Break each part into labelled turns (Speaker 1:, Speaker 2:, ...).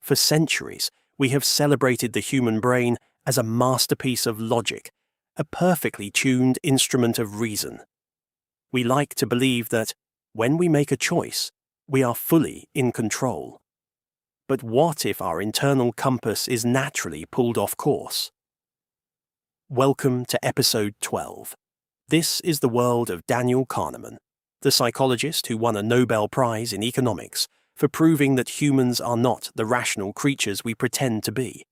Speaker 1: For centuries, we have celebrated the human brain as a masterpiece of logic, a perfectly tuned instrument of reason. We like to believe that, when we make a choice, we are fully in control. But what if our internal compass is naturally pulled off course? Welcome to episode 12. This is the world of Daniel Kahneman, the psychologist who won a Nobel Prize in economics for proving that humans are not the rational creatures we pretend to be.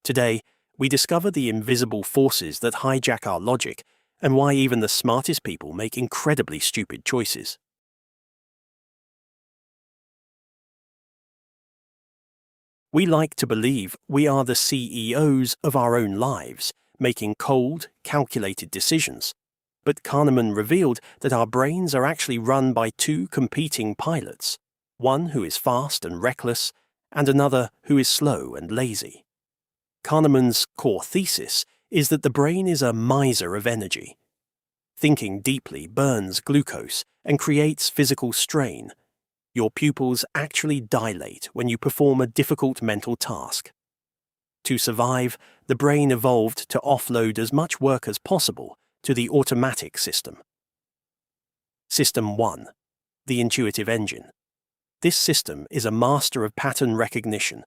Speaker 1: Today, we discover the invisible forces that hijack our logic and why even the smartest people make incredibly stupid choices. We like to believe we are the CEOs of our own lives, making cold, calculated decisions. But Kahneman revealed that our brains are actually run by two competing pilots, one who is fast and reckless, and another who is slow and lazy. Kahneman's core thesis is that the brain is a miser of energy. Thinking deeply burns glucose and creates physical strain. Your pupils actually dilate when you perform a difficult mental task. To survive, the brain evolved to offload as much work as possible to the automatic system. System 1. The intuitive engine. This system is a master of pattern recognition.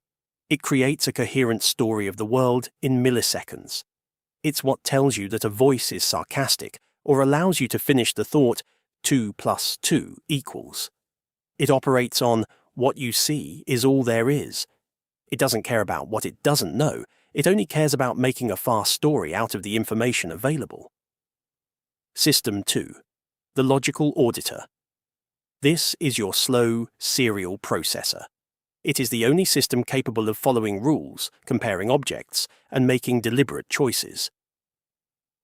Speaker 1: It creates a coherent story of the world in milliseconds. It's what tells you that a voice is sarcastic or allows you to finish the thought 2 plus 2 equals. It operates on what you see is all there is. It doesn't care about what it doesn't know. It only cares about making a fast story out of the information available. System 2. The logical auditor. This is your slow, serial processor. It is the only system capable of following rules, comparing objects, and making deliberate choices.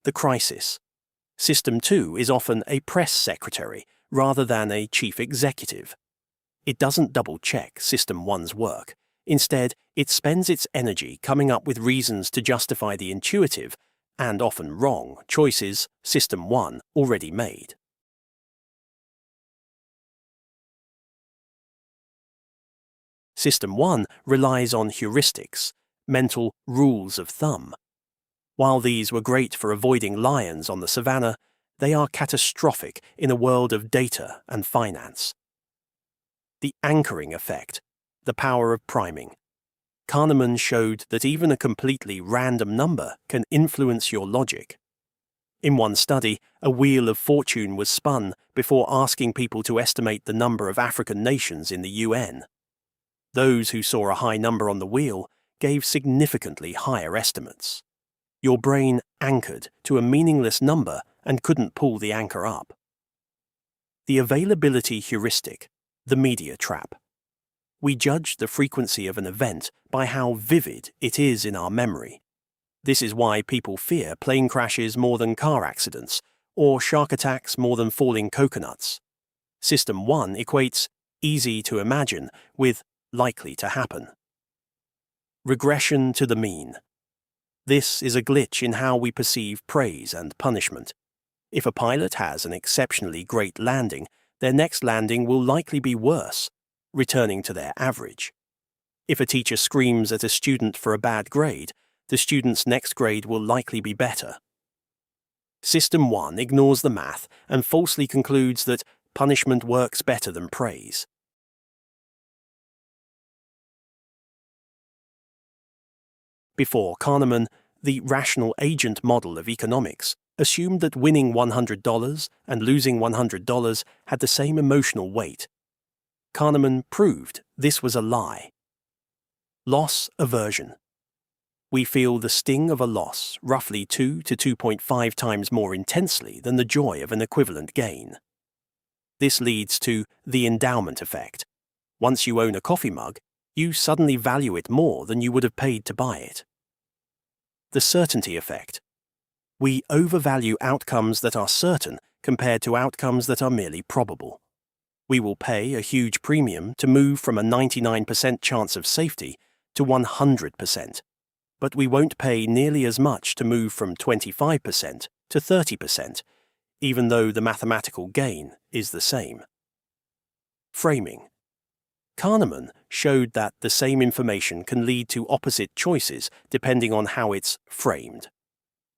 Speaker 1: The crisis. System 2 is often a press secretary rather than a chief executive. It doesn't double-check System 1's work. Instead, it spends its energy coming up with reasons to justify the intuitive, and often wrong, choices System 1 already made. System 1 relies on heuristics, mental rules of thumb. While these were great for avoiding lions on the savannah, they are catastrophic in a world of data and finance. The anchoring effect, the power of priming. Kahneman showed that even a completely random number can influence your logic. In one study, a wheel of fortune was spun before asking people to estimate the number of African nations in the UN. Those who saw a high number on the wheel gave significantly higher estimates. Your brain anchored to a meaningless number and couldn't pull the anchor up. The availability heuristic, the media trap. We judge the frequency of an event by how vivid it is in our memory. This is why people fear plane crashes more than car accidents, or shark attacks more than falling coconuts. System 1 equates easy to imagine with likely to happen. Regression to the mean. This is a glitch in how we perceive praise and punishment. If a pilot has an exceptionally great landing, their next landing will likely be worse, returning to their average. If a teacher screams at a student for a bad grade, the student's next grade will likely be better. System 1 ignores the math and falsely concludes that punishment works better than praise. Before Kahneman, the rational agent model of economics assumed that winning $100 and losing $100 had the same emotional weight. Kahneman proved this was a lie. Loss aversion. We feel the sting of a loss roughly 2 to 2.5 times more intensely than the joy of an equivalent gain. This leads to the endowment effect. Once you own a coffee mug, you suddenly value it more than you would have paid to buy it. The certainty effect. We overvalue outcomes that are certain compared to outcomes that are merely probable. We will pay a huge premium to move from a 99% chance of safety to 100%, but we won't pay nearly as much to move from 25% to 30%, even though the mathematical gain is the same. Framing. Kahneman showed that the same information can lead to opposite choices depending on how it's framed.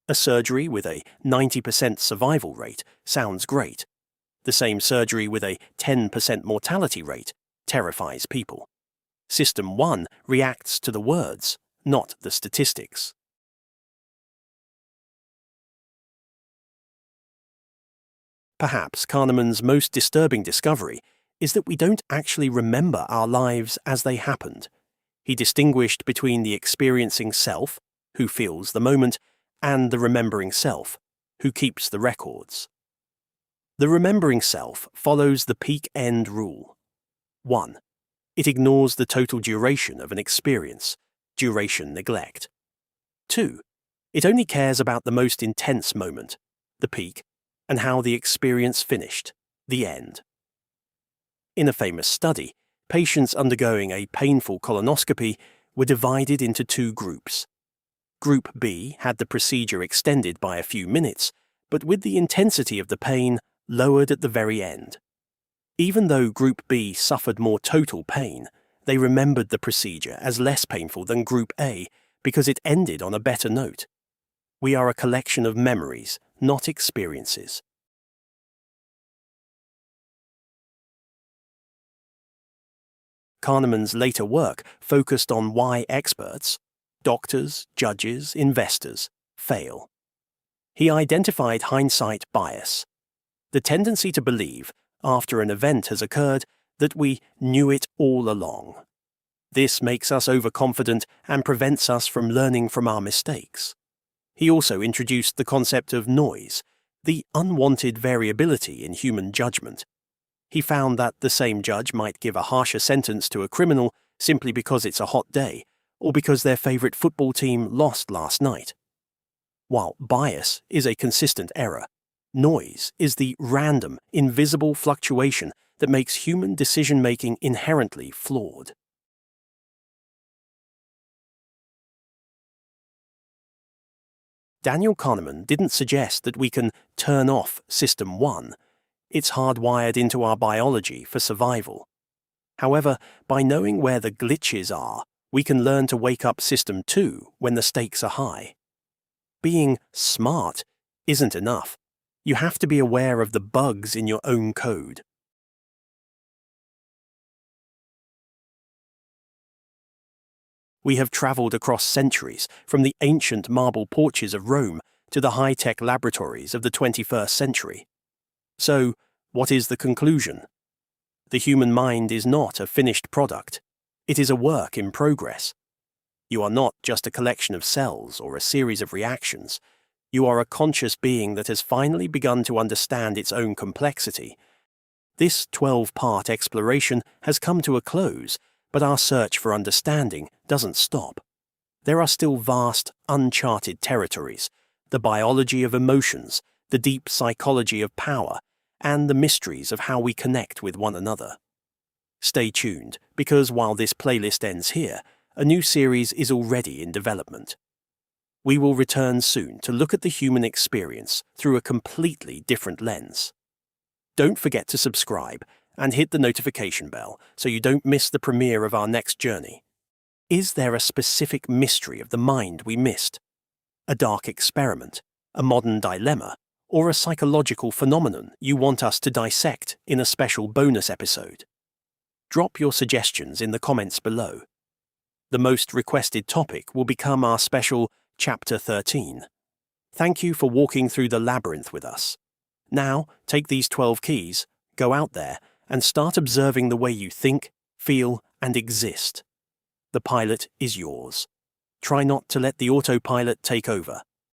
Speaker 1: A surgery with a 90% survival rate sounds great. The same surgery with a 10% mortality rate terrifies people. System 1 reacts to the words, not the statistics. Perhaps Kahneman's most disturbing discovery is that we don't actually remember our lives as they happened. He distinguished between the experiencing self, who feels the moment, and the remembering self, who keeps the records. The remembering self follows the peak-end rule. 1. It ignores the total duration of an experience, duration neglect. 2. It only cares about the most intense moment, the peak, and how the experience finished, the end. In a famous study, patients undergoing a painful colonoscopy were divided into two groups. Group B had the procedure extended by a few minutes, but with the intensity of the pain lowered at the very end. Even though Group B suffered more total pain, they remembered the procedure as less painful than Group A because it ended on a better note. We are a collection of memories, not experiences. Kahneman's later work focused on why experts, doctors, judges, investors, fail. He identified hindsight bias, the tendency to believe, after an event has occurred, that we knew it all along. This makes us overconfident and prevents us from learning from our mistakes. He also introduced the concept of noise, the unwanted variability in human judgment. He found that the same judge might give a harsher sentence to a criminal simply because it's a hot day, or because their favorite football team lost last night. While bias is a consistent error, noise is the random, invisible fluctuation that makes human decision-making inherently flawed. Daniel Kahneman didn't suggest that we can turn off System 1. It's hardwired into our biology for survival. However, by knowing where the glitches are, we can learn to wake up System 2 when the stakes are high. Being smart isn't enough. You have to be aware of the bugs in your own code. We have traveled across centuries, from the ancient marble porches of Rome to the high-tech laboratories of the 21st century. So, what is the conclusion? The human mind is not a finished product. It is a work in progress. You are not just a collection of cells or a series of reactions. You are a conscious being that has finally begun to understand its own complexity. This 12-part exploration has come to a close, but our search for understanding doesn't stop. There are still vast, uncharted territories, the biology of emotions, the deep psychology of power, and the mysteries of how we connect with one another. Stay tuned, because while this playlist ends here, a new series is already in development. We will return soon to look at the human experience through a completely different lens. Don't forget to subscribe and hit the notification bell so you don't miss the premiere of our next journey. Is there a specific mystery of the mind we missed? A dark experiment, a modern dilemma, or a psychological phenomenon you want us to dissect in a special bonus episode? Drop your suggestions in the comments below. The most requested topic will become our special Chapter 13. Thank you for walking through the labyrinth with us. Now, take these 12 keys, go out there, and start observing the way you think, feel, and exist. The pilot is yours. Try not to let the autopilot take over.